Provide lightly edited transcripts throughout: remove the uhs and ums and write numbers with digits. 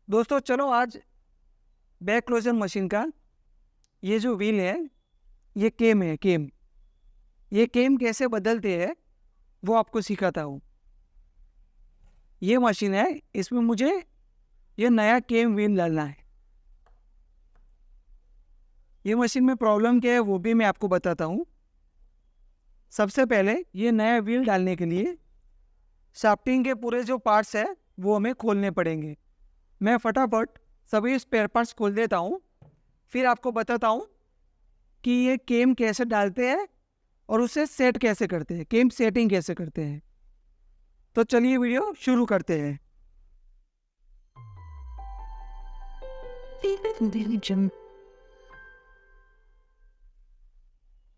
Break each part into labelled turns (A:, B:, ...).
A: दोस्तों चलो आज बैक क्लोजर मशीन का ये जो व्हील है ये केम है। ये केम कैसे बदलते हैं वो आपको सिखाता हूँ। ये मशीन है, इसमें मुझे ये नया केम व्हील डालना है। ये मशीन में प्रॉब्लम क्या है वो भी मैं आपको बताता हूँ। सबसे पहले ये नया व्हील डालने के लिए शाफ्टिंग के पूरे जो पार्ट्स है वो हमें खोलने पड़ेंगे। मैं फटाफट सभी स्पेयर पार्ट्स खोल देता हूँ, फिर आपको बताता हूँ कि ये केम कैसे डालते हैं और उसे सेट कैसे करते हैं, केम सेटिंग कैसे करते हैं। तो चलिए वीडियो शुरू करते हैं।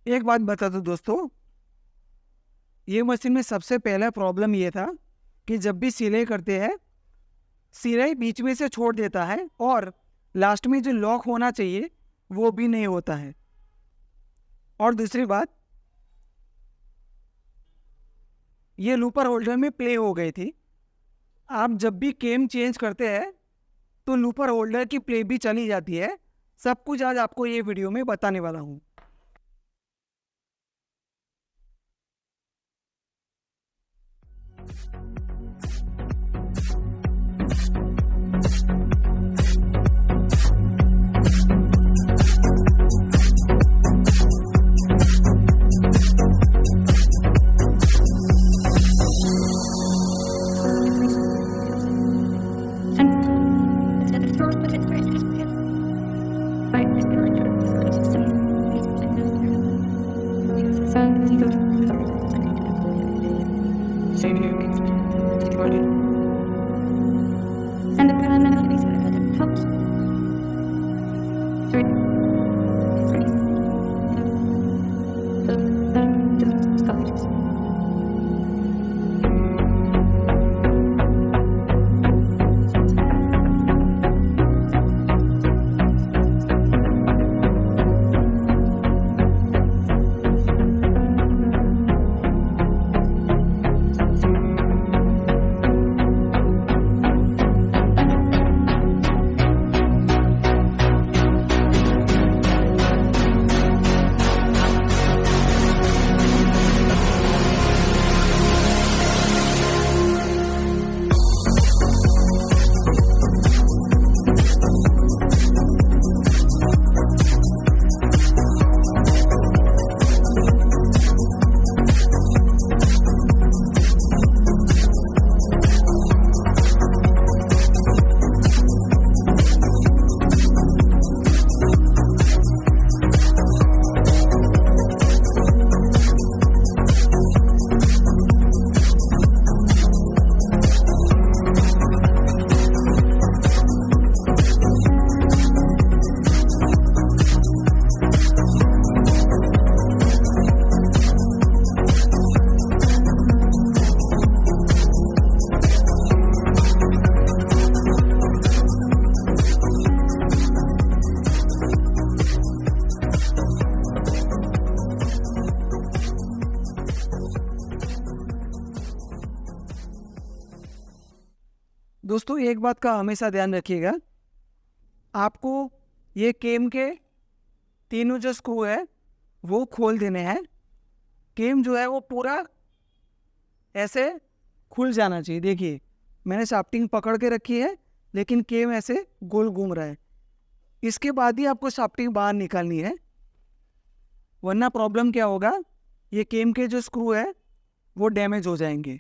A: एक बात बता दो दोस्तों, ये मशीन में सबसे पहला प्रॉब्लम ये था कि जब भी सिलाई करते हैं सिलाई बीच में से छोड़ देता है और लास्ट में जो लॉक होना चाहिए वो भी नहीं होता है। और दूसरी बात, ये लूपर होल्डर में प्ले हो गई थी। आप जब भी केम चेंज करते हैं तो लूपर होल्डर की प्ले भी चली जाती है। सब कुछ आज आपको ये वीडियो में बताने वाला हूँ। दोस्तों एक बात का हमेशा ध्यान रखिएगा, आपको ये केम के तीनों जो स्क्रू है वो खोल देने हैं। केम जो है वो पूरा ऐसे खुल जाना चाहिए। देखिए मैंने शाफ्टिंग पकड़ के रखी है लेकिन केम ऐसे गोल घूम रहा है। इसके बाद ही आपको शाफ्टिंग बाहर निकालनी है, वरना प्रॉब्लम क्या होगा, ये केम के जो स्क्रू है वो डैमेज हो जाएंगे।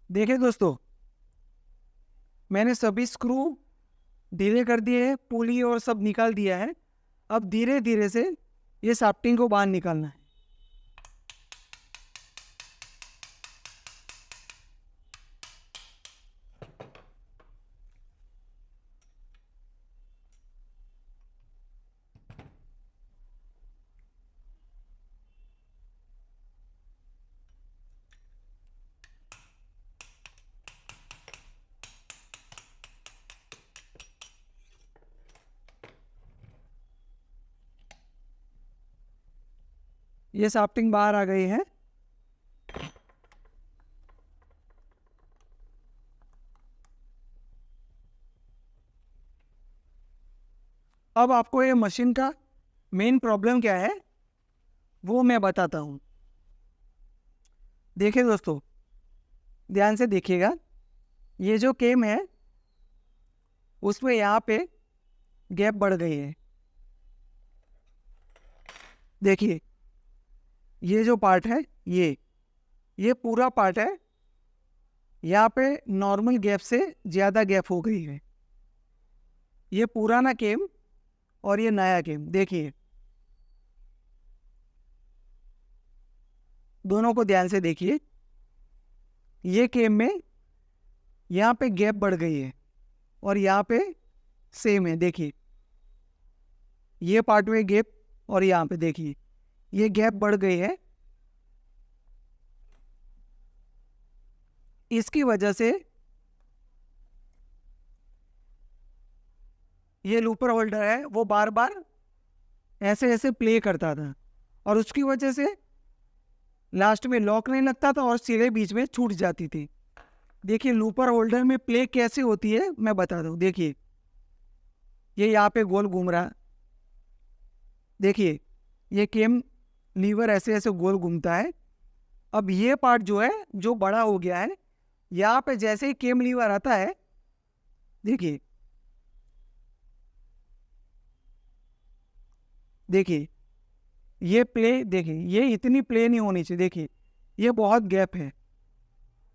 A: देखिए दोस्तों, मैंने सभी स्क्रू ढीले कर दिए हैं, पुली और सब निकाल दिया है। अब धीरे धीरे से ये शाफ्टिंग को बाहर निकालना है। ये साफ्टिंग बाहर आ गई है। अब आपको ये मशीन का मेन प्रॉब्लम क्या है वो मैं बताता हूँ। देखिए दोस्तों, ध्यान से देखिएगा, ये जो केम है उसमें यहाँ पे गैप बढ़ गई है। देखिए ये जो पार्ट है ये पूरा पार्ट है, यहाँ पे नॉर्मल गैप से ज़्यादा गैप हो गई है। ये पुराना केम और ये नया केम, देखिए दोनों को ध्यान से देखिए। ये केम में यहाँ पे गैप बढ़ गई है और यहाँ पे सेम है। देखिए ये पार्ट में गैप और यहाँ पे देखिए ये गैप बढ़ गई है। इसकी वजह से ये लूपर होल्डर है वो बार बार ऐसे ऐसे प्ले करता था और उसकी वजह से लास्ट में लॉक नहीं लगता था और सिरे बीच में छूट जाती थी। देखिए लूपर होल्डर में प्ले कैसे होती है मैं बता दूं। देखिए ये यहाँ पे गोल घूम रहा, देखिए ये केम लीवर ऐसे ऐसे गोल घूमता है। अब ये पार्ट जो है जो बड़ा हो गया है, यहाँ पे जैसे ही केम लीवर आता है, देखिए देखिए ये प्ले, देखिए ये इतनी प्ले नहीं होनी चाहिए। देखिए ये बहुत गैप है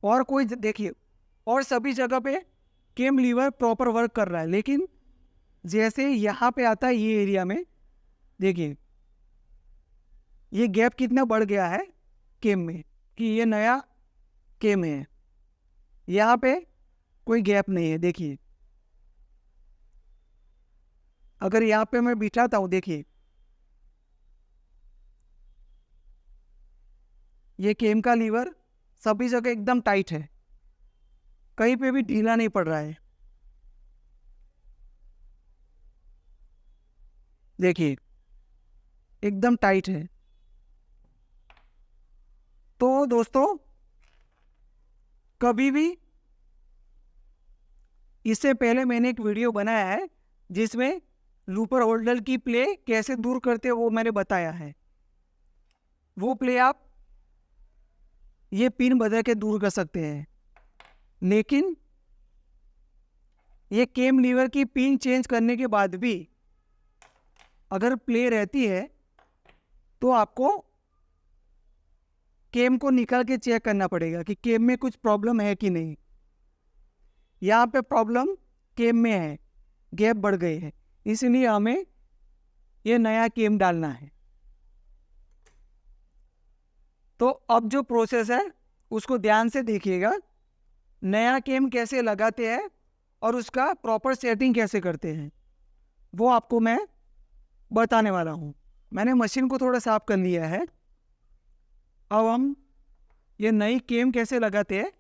A: और कोई देखिए और सभी जगह पे केम लीवर प्रॉपर वर्क कर रहा है, लेकिन जैसे यहाँ पे आता है ये एरिया में, देखिए ये गैप कितना बढ़ गया है केम में कि ये नया केम है, यहाँ पे कोई गैप नहीं है। देखिए अगर यहाँ पे मैं बिठाता हूँ, देखिए ये केम का लीवर सभी जगह एकदम टाइट है, कहीं पे भी ढीला नहीं पड़ रहा है। देखिए एकदम टाइट है। तो दोस्तों कभी भी, इससे पहले मैंने एक वीडियो बनाया है जिसमें लूपर होल्डर की प्ले कैसे दूर करते हैं वो मैंने बताया है। वो प्ले आप ये पिन बदल के दूर कर सकते हैं, लेकिन ये केम लीवर की पिन चेंज करने के बाद भी अगर प्ले रहती है तो आपको केम को निकाल के चेक करना पड़ेगा कि केम में कुछ प्रॉब्लम है कि नहीं। यहाँ पे प्रॉब्लम केम में है, गैप बढ़ गई है, इसलिए हमें ये नया केम डालना है। तो अब जो प्रोसेस है उसको ध्यान से देखिएगा, नया केम कैसे लगाते हैं और उसका प्रॉपर सेटिंग कैसे करते हैं वो आपको मैं बताने वाला हूँ। मैंने मशीन को थोड़ा साफ कर लिया है। अब हम ये नई केम कैसे लगाते हैं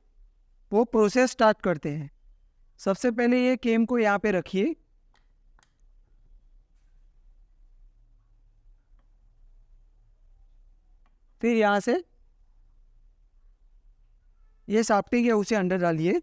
A: वो प्रोसेस स्टार्ट करते हैं। सबसे पहले ये केम को यहाँ पे रखिए, फिर यहाँ से ये साफ्टिंग है उसे अंदर डालिए।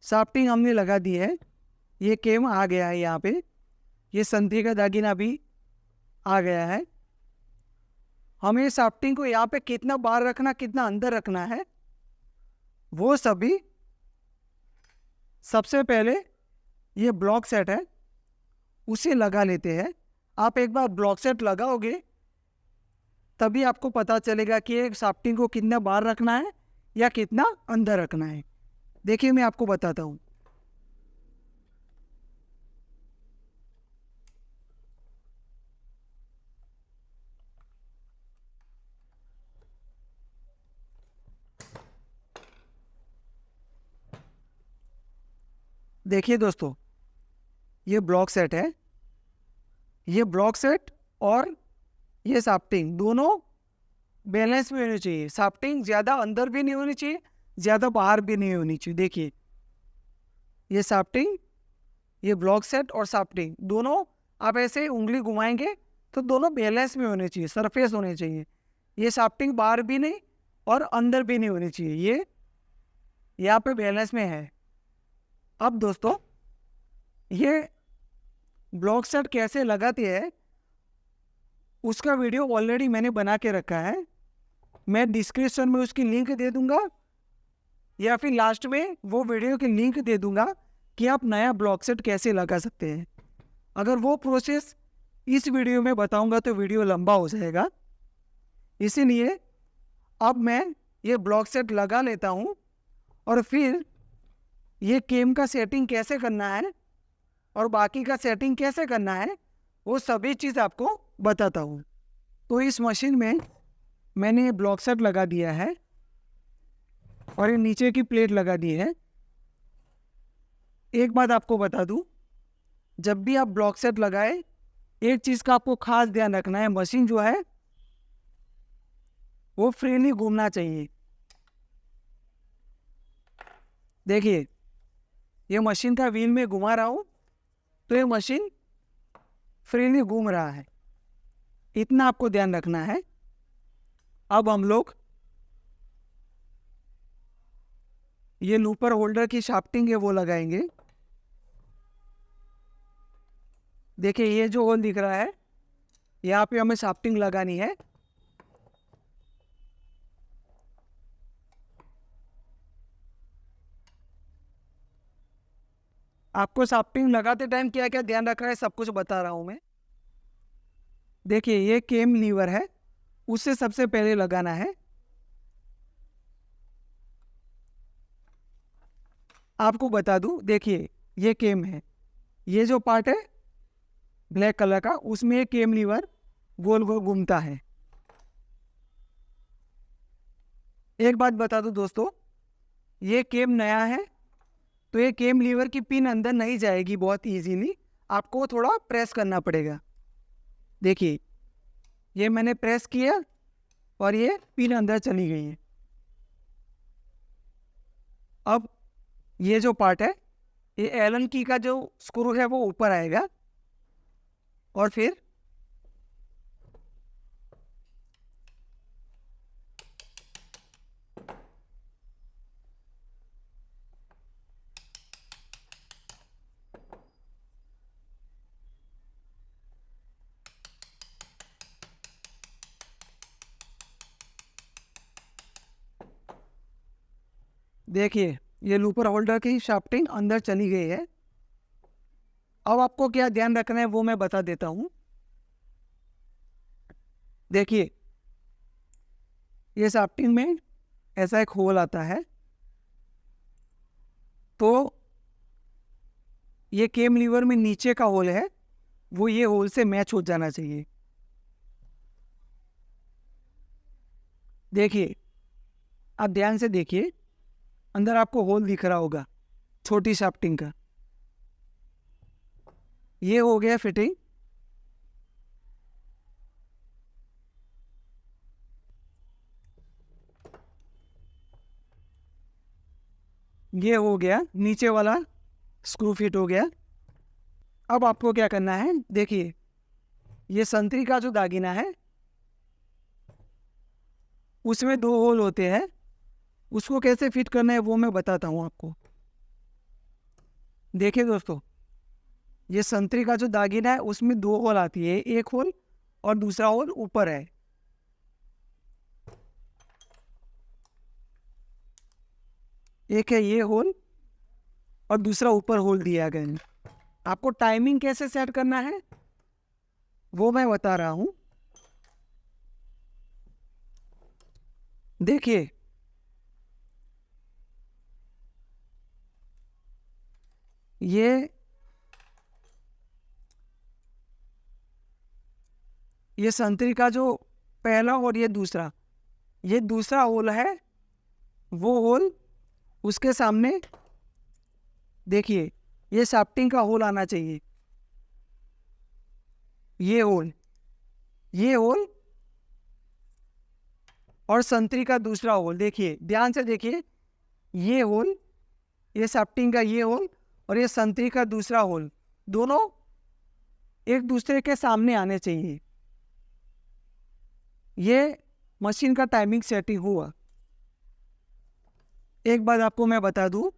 A: साफ्टिंग हमने लगा दी है, ये केम आ गया है यहाँ पे, ये संतरी का दागिना भी आ गया है। हमें साफ्टिंग को यहाँ पे कितना बाहर रखना कितना अंदर रखना है वो सभी सबसे पहले ये ब्लॉक सेट है उसे लगा लेते हैं। आप एक बार ब्लॉक सेट लगाओगे तभी आपको पता चलेगा कि एक साफ्टिंग को कितना बाहर रखना है या कितना अंदर रखना है। देखिए मैं आपको बताता हूँ। देखिए दोस्तों, ये ब्लॉक सेट है, ये ब्लॉक सेट और ये शाफ्टिंग दोनों बैलेंस में होनी चाहिए। शाफ्टिंग ज़्यादा अंदर भी नहीं होनी चाहिए, ज़्यादा बाहर भी नहीं होनी चाहिए। देखिए ये शाफ्टिंग, ये ब्लॉक सेट और शाफ्टिंग दोनों आप ऐसे उंगली घुमाएंगे तो दोनों बैलेंस में होने चाहिए, सरफेस होने चाहिए। ये शाफ्टिंग बाहर भी नहीं और अंदर भी नहीं होनी चाहिए, ये यहाँ पे बैलेंस में है। अब दोस्तों, ये ब्लॉक सेट कैसे लगाते हैं उसका वीडियो ऑलरेडी मैंने बना के रखा है, मैं डिस्क्रिप्शन में उसकी लिंक दे दूंगा या फिर लास्ट में वो वीडियो की लिंक दे दूंगा कि आप नया ब्लॉक सेट कैसे लगा सकते हैं। अगर वो प्रोसेस इस वीडियो में बताऊंगा तो वीडियो लंबा हो जाएगा, इसीलिए अब मैं ये ब्लॉक सेट लगा लेता हूँ और फिर ये केम का सेटिंग कैसे करना है और बाकी का सेटिंग कैसे करना है वो सभी चीज़ आपको बताता हूँ। तो इस मशीन में मैंने ये ब्लॉक सेट लगा दिया है और ये नीचे की प्लेट लगा दी है। एक बात आपको बता दूं, जब भी आप ब्लॉक सेट लगाए एक चीज़ का आपको खास ध्यान रखना है, मशीन जो है वो फ्रीली घूमना चाहिए। देखिए ये मशीन का व्हील में घुमा रहा हूँ तो ये मशीन फ्रीली घूम रहा है, इतना आपको ध्यान रखना है। अब हम लोग ये लूपर होल्डर की शाफ्टिंग है वो लगाएंगे। देखिए ये जो होल दिख रहा है यहाँ पे हमें शाफ्टिंग लगानी है। आपको शाफ्टिंग लगाते टाइम क्या क्या ध्यान रखना है सब कुछ बता रहा हूँ मैं। देखिए ये केम लीवर है, उससे सबसे पहले लगाना है। आपको बता दूं, देखिए ये केम है, ये जो पार्ट है ब्लैक कलर का उसमें एक केम लीवर गोल गोल घूमता है। एक बात बता दूं दोस्तों, ये केम नया है तो ये केम लीवर की पिन अंदर नहीं जाएगी बहुत इजीली, आपको थोड़ा प्रेस करना पड़ेगा। देखिए ये मैंने प्रेस किया और ये पिन अंदर चली गई है। अब ये जो पार्ट है ये एलन की का जो स्क्रू है वो ऊपर आएगा और फिर देखिए ये लूपर होल्डर की शाफ्टिंग अंदर चली गई है। अब आपको क्या ध्यान रखना है वो मैं बता देता हूँ। देखिए ये शाफ्टिंग में ऐसा एक होल आता है तो ये केम लीवर में नीचे का होल है वो ये होल से मैच हो जाना चाहिए। देखिए आप ध्यान से देखिए, अंदर आपको होल दिख रहा होगा छोटी शाफ्टिंग का, ये हो गया फिटिंग। ये हो गया नीचे वाला स्क्रू फिट हो गया। अब आपको क्या करना है, देखिए ये संतरी का जो दागिना है उसमें 2 होल होते हैं, उसको कैसे फिट करना है वो मैं बताता हूँ आपको। देखिए दोस्तों, ये संतरी का जो दागिना है उसमें 2 होल आती है, एक होल और दूसरा होल ऊपर है। एक है ये होल और दूसरा ऊपर होल दिया गया है। आपको टाइमिंग कैसे सेट करना है वो मैं बता रहा हूं। देखिए ये संतरी का जो पहला और ये दूसरा होल है, वो होल उसके सामने देखिए ये शाफ्टिंग का होल आना चाहिए, ये होल, ये होल और संतरी का दूसरा होल। देखिए ध्यान से देखिए, ये होल, ये शाफ्टिंग का ये होल और ये संतरी का दूसरा होल, दोनों एक दूसरे के सामने आने चाहिए। ये मशीन का टाइमिंग सेटिंग हुआ। एक बात आपको मैं बता दूं,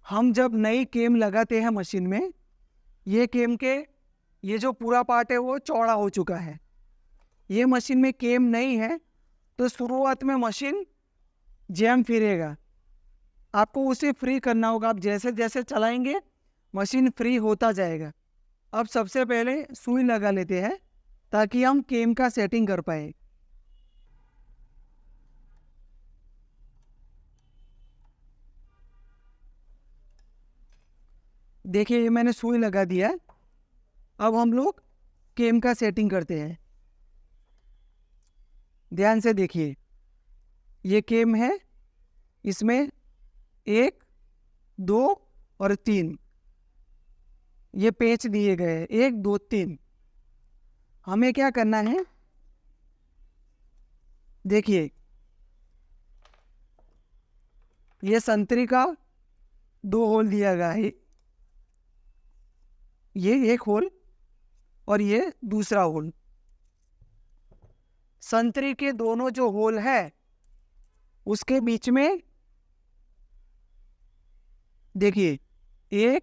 A: हम जब नई केम लगाते हैं मशीन में, ये केम के ये जो पूरा पार्ट है वो चौड़ा हो चुका है। ये मशीन में केम नहीं है तो शुरुआत में मशीन जैम फिरेगा, आपको उसे फ्री करना होगा। आप जैसे जैसे चलाएंगे मशीन फ्री होता जाएगा। अब सबसे पहले सुई लगा लेते हैं ताकि हम केम का सेटिंग कर पाए। देखिए ये मैंने सुई लगा दिया। अब हम लोग केम का सेटिंग करते हैं। ध्यान से देखिए, ये केम है, इसमें 1, 2 और 3 ये पेच दिए गए हैं, 1, 2, 3। हमें क्या करना है, देखिए ये संतरी का 2 होल दिया गया है, ये एक होल और ये दूसरा होल। संतरी के दोनों जो होल है उसके बीच में देखिए, ये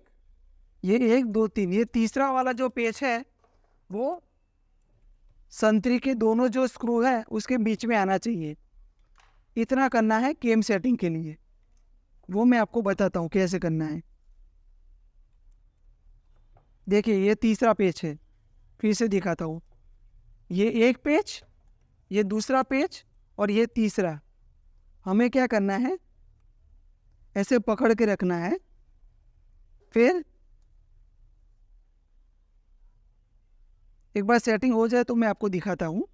A: 1, 2, 3, ये तीसरा वाला जो पेच है वो संतरी के दोनों जो स्क्रू है उसके बीच में आना चाहिए। इतना करना है केम सेटिंग के लिए, वो मैं आपको बताता हूँ कैसे करना है। देखिए ये तीसरा पेच है, फिर से दिखाता हूँ। ये एक पेच, ये दूसरा पेच और ये तीसरा। हमें क्या करना है, ऐसे पकड़ के रखना है। फिर एक बार सेटिंग हो जाए तो मैं आपको दिखाता हूँ।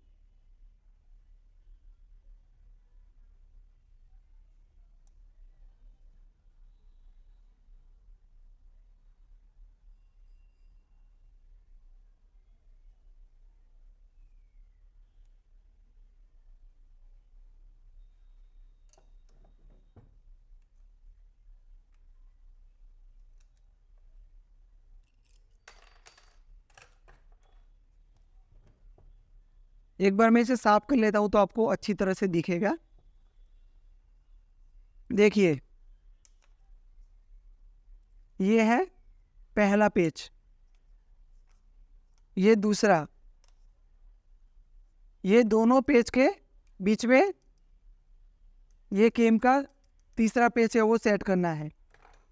A: एक बार मैं इसे साफ कर लेता हूँ तो आपको अच्छी तरह से दिखेगा। देखिए ये है पहला पेच, ये दूसरा, ये दोनों पेच के बीच में ये केम का तीसरा पेच है वो सेट करना है।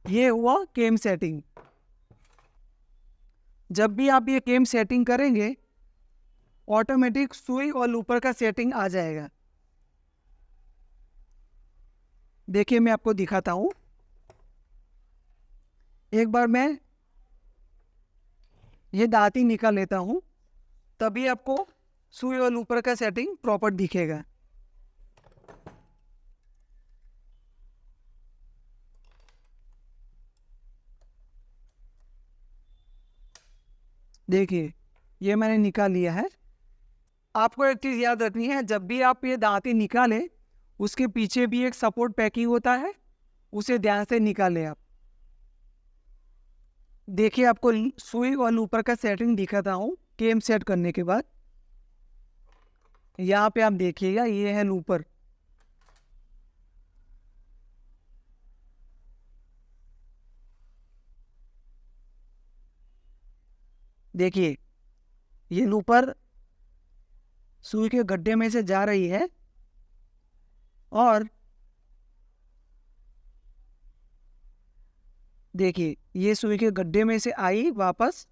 A: ये हुआ केम सेटिंग। जब भी आप ये केम सेटिंग करेंगे ऑटोमेटिक सुई और लूपर का सेटिंग आ जाएगा। देखिए मैं आपको दिखाता हूँ। एक बार मैं ये दांती निकाल लेता हूँ, तभी आपको सुई और लूपर का सेटिंग प्रॉपर दिखेगा। देखिए ये मैंने निकाल लिया है। आपको एक चीज़ याद रखनी है, जब भी आप ये दांती निकालें उसके पीछे भी एक सपोर्ट पैकिंग होता है, उसे ध्यान से निकालें आप। देखिए आपको सुई और लूपर का सेटिंग दिखाता हूँ केम सेट करने के बाद। यहाँ पे आप देखिएगा ये है लूपर, देखिए ये लूपर सुई के गड्ढे में से जा रही है और देखिए ये सुई के गड्ढे में से आई वापस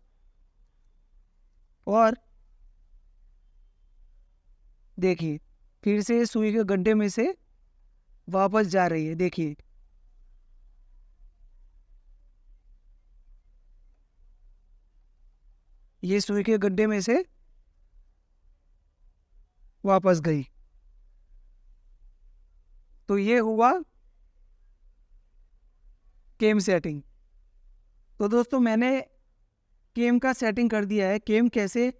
A: और देखिए फिर से सुई के गड्ढे में से वापस जा रही है। देखिए ये सुई के गड्ढे में से वापस गई। तो ये हुआ केम सेटिंग। तो दोस्तों मैंने केम का सेटिंग कर दिया है, केम कैसे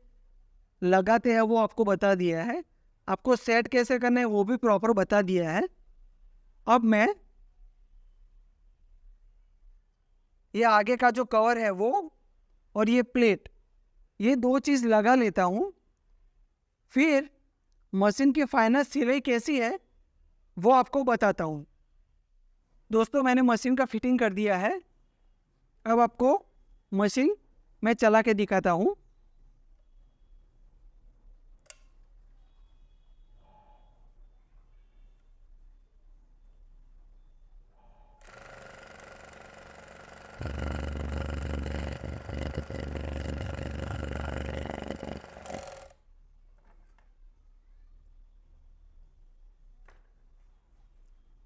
A: लगाते हैं वो आपको बता दिया है, आपको सेट कैसे करना है वो भी प्रॉपर बता दिया है। अब मैं ये आगे का जो कवर है वो और ये प्लेट, ये दो चीज़ लगा लेता हूँ। फिर मशीन की फाइनल सिलाई कैसी है वो आपको बताता हूँ। दोस्तों मैंने मशीन का फिटिंग कर दिया है, अब आपको मशीन मैं चला के दिखाता हूँ।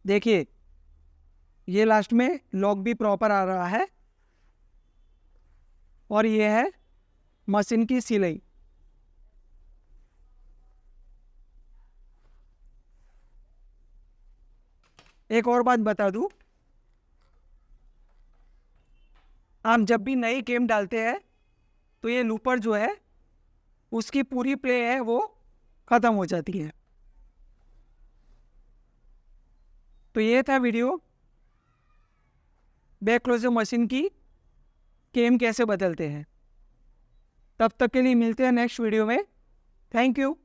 A: देखिए ये लास्ट में लॉक भी प्रॉपर आ रहा है और ये है मशीन की सिलाई। एक और बात बता दूं, आप जब भी नई गेम डालते हैं तो ये लूपर जो है उसकी पूरी प्ले है वो ख़त्म हो जाती है। तो ये था वीडियो बैक क्लोजर मशीन की गेम कैसे बदलते हैं। तब तक के लिए मिलते हैं नेक्स्ट वीडियो में। Thank you.